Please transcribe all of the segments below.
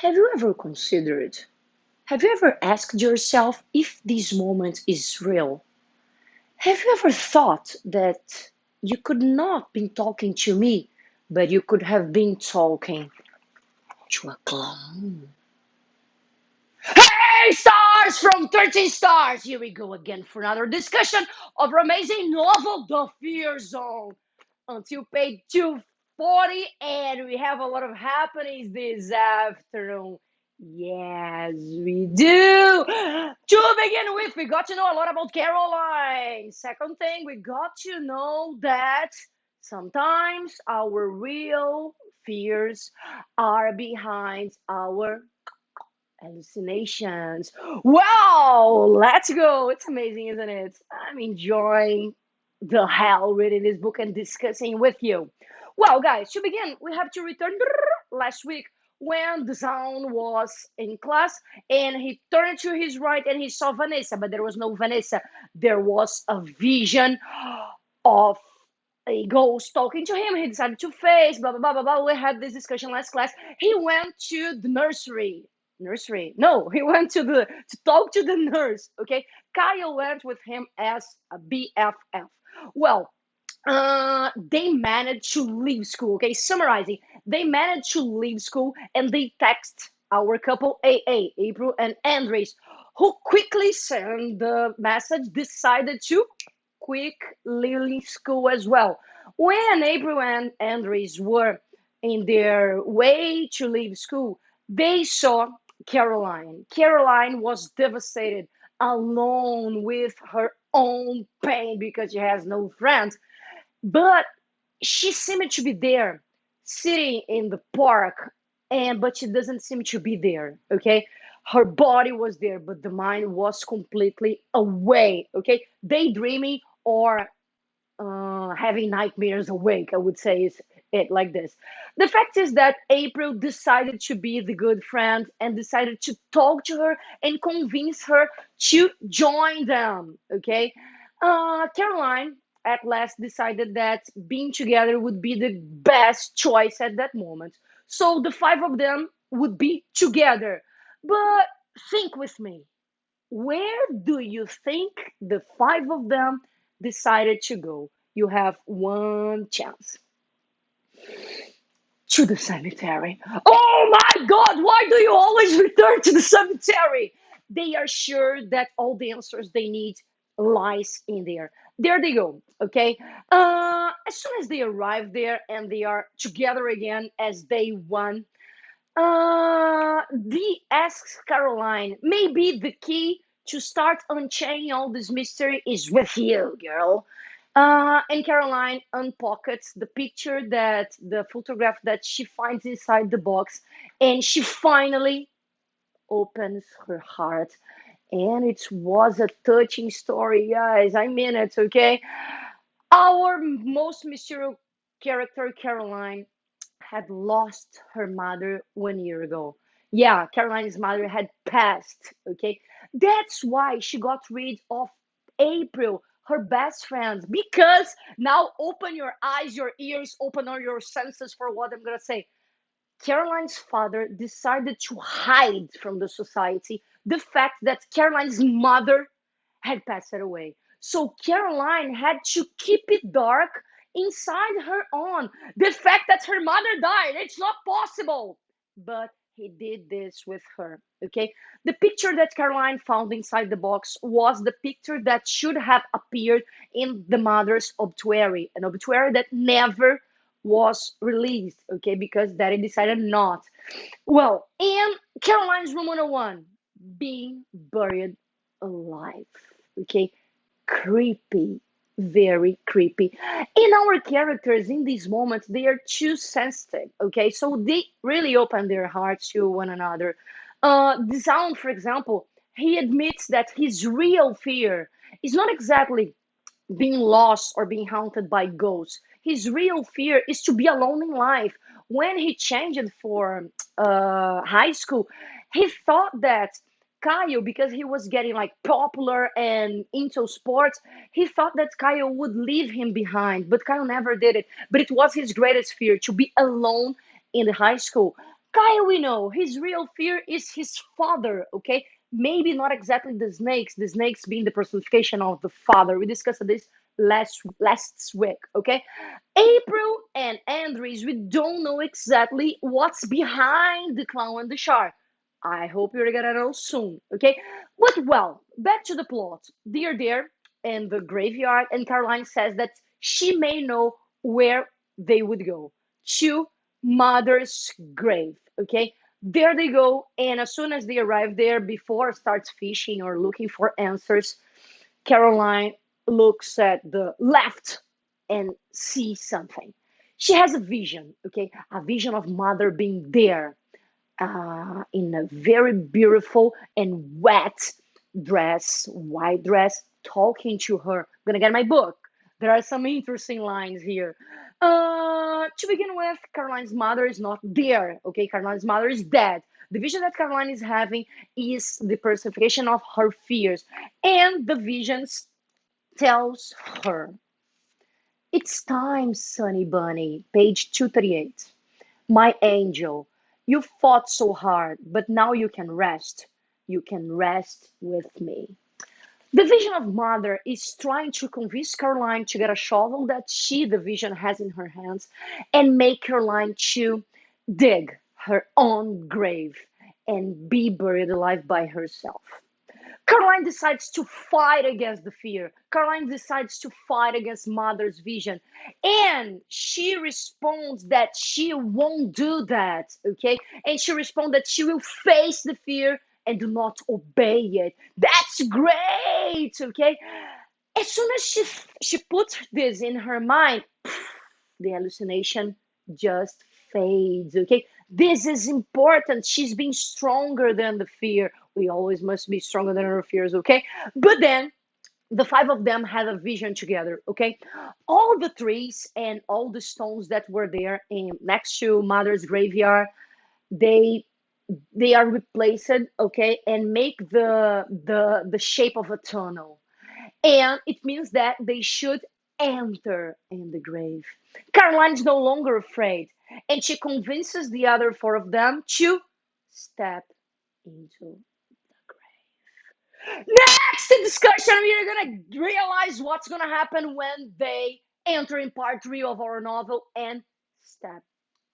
Have you ever considered, have you ever asked yourself if this moment is real? Have you ever thought that you could not be talking to me, but you could have been talking to a clown? Hey, stars from 13 Stars! Here we go again for another discussion of our amazing novel, The Fear Zone. Until page 240, and we have a lot of happenings this afternoon. Yes, we do. To begin with, we got to know a lot about Caroline. Second thing, we got to know that sometimes our real fears are behind our hallucinations. Wow, let's go. It's amazing, isn't it? I'm enjoying the hell reading this book and discussing with you. Well, guys, to begin, we have to return last week when the Zaun was in class and he turned to his right and he saw Vanessa, but there was no Vanessa. There was a vision of a ghost talking to him. He decided to face, blah, blah, blah, blah, blah. We had this discussion last class. He went to the nursery. No, he went to talk to the nurse. Okay, Kyle went with him as a BFF. Well, they managed to leave school. Okay, summarizing, they managed to leave school and they text our couple AA, April and Andres, who quickly sent the message, decided to quick leaving school as well. When April and Andres were in their way to leave school, they saw Caroline. Caroline was devastated, alone with her own pain because she has no friends. But she seemed to be there, sitting in the park, and but she doesn't seem to be there. Okay, her body was there, but the mind was completely away. Okay, daydreaming or having nightmares awake, I would say is it like this. The fact is that April decided to be the good friend and decided to talk to her and convince her to join them. Okay, Caroline at last decided that being together would be the best choice at that moment. So the five of them would be together. But think with me, where do you think the five of them decided to go? You have one chance. To the cemetery. Oh my God, why do you always return to the cemetery? They are sure that all the answers they need lies in there. There they go. Okay. As soon as they arrive there and they are together again as day one, Dee asks Caroline, maybe the key to start unchaining all this mystery is with you, girl. And Caroline unpockets the picture that the photograph that she finds inside the box, and she finally opens her heart. And it was a touching story, guys. I mean it, okay? Our most mysterious character, Caroline, had lost her mother 1 year ago. Yeah, Caroline's mother had passed. Okay, that's why she got rid of April, her best friend. Because now, open your eyes, your ears, open all your senses for what I'm gonna say. Caroline's father decided to hide from the society the fact that Caroline's mother had passed away. So Caroline had to keep it dark inside her own. The fact that her mother died, it's not possible. But he did this with her. Okay. The picture that Caroline found inside the box was the picture that should have appeared in the mother's obituary, an obituary that never was released. Okay, because daddy decided not. Well, in Caroline's room 101, being buried alive. Okay, creepy, very creepy. In our characters, in these moments, they are too sensitive. Okay, so they really open their hearts to one another. The sound, for example, he admits that his real fear is not exactly being lost or being haunted by ghosts. His real fear is to be alone in life. When he changed for high school, he thought that Kyle, because he was getting like popular and into sports, he thought that Kyle would leave him behind, but Kyle never did it. But it was his greatest fear to be alone in the high school. Kyle, we know his real fear is his father, okay? Maybe not exactly the snakes being the personification of the father. We discussed this last week, okay? April and Andres, we don't know exactly what's behind the clown and the shark. I hope you're gonna know soon, okay? But well, back to the plot. They're there in the graveyard, and Caroline says that she may know where they would go to Mother's grave, okay? There they go, and as soon as they arrive there, before starts fishing or looking for answers, Caroline looks at the left and sees something. She has a vision, okay? A vision of mother being there in a very beautiful and wet dress, white dress, talking to her. I'm gonna get my book. There are some interesting lines here. To begin with, Caroline's mother is not there. Okay, Caroline's mother is dead. The vision that Caroline is having is the personification of her fears, and the visions tells her, "It's time, Sunny Bunny." Page 238. "My angel, you fought so hard, but now you can rest. You can rest with me." The vision of mother is trying to convince Caroline to get a shovel that she, the vision, has in her hands and make Caroline to dig her own grave and be buried alive by herself. Caroline decides to fight against the fear. Caroline decides to fight against mother's vision. And she responds that she won't do that. Okay? And she responds that she will face the fear and do not obey it. That's great. Okay? As soon as she puts this in her mind, the hallucination just fades. Okay, this is important. She's being stronger than the fear. We always must be stronger than our fears. Okay, but then the five of them had a vision together. Okay, all the trees and all the stones that were there in next to mother's graveyard, they they are replaced. Okay, and make the shape of a tunnel, and it means that they should enter in the grave. Caroline is no longer afraid, and she convinces the other four of them to step into the grave. Next in discussion, we are gonna realize what's gonna happen when they enter in part three of our novel and step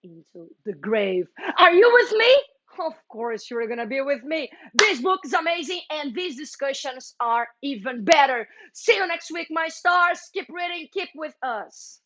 into the grave. Are you with me? Of course, you're gonna be with me. This book is amazing, and these discussions are even better. See you next week, my stars. Keep reading, keep with us.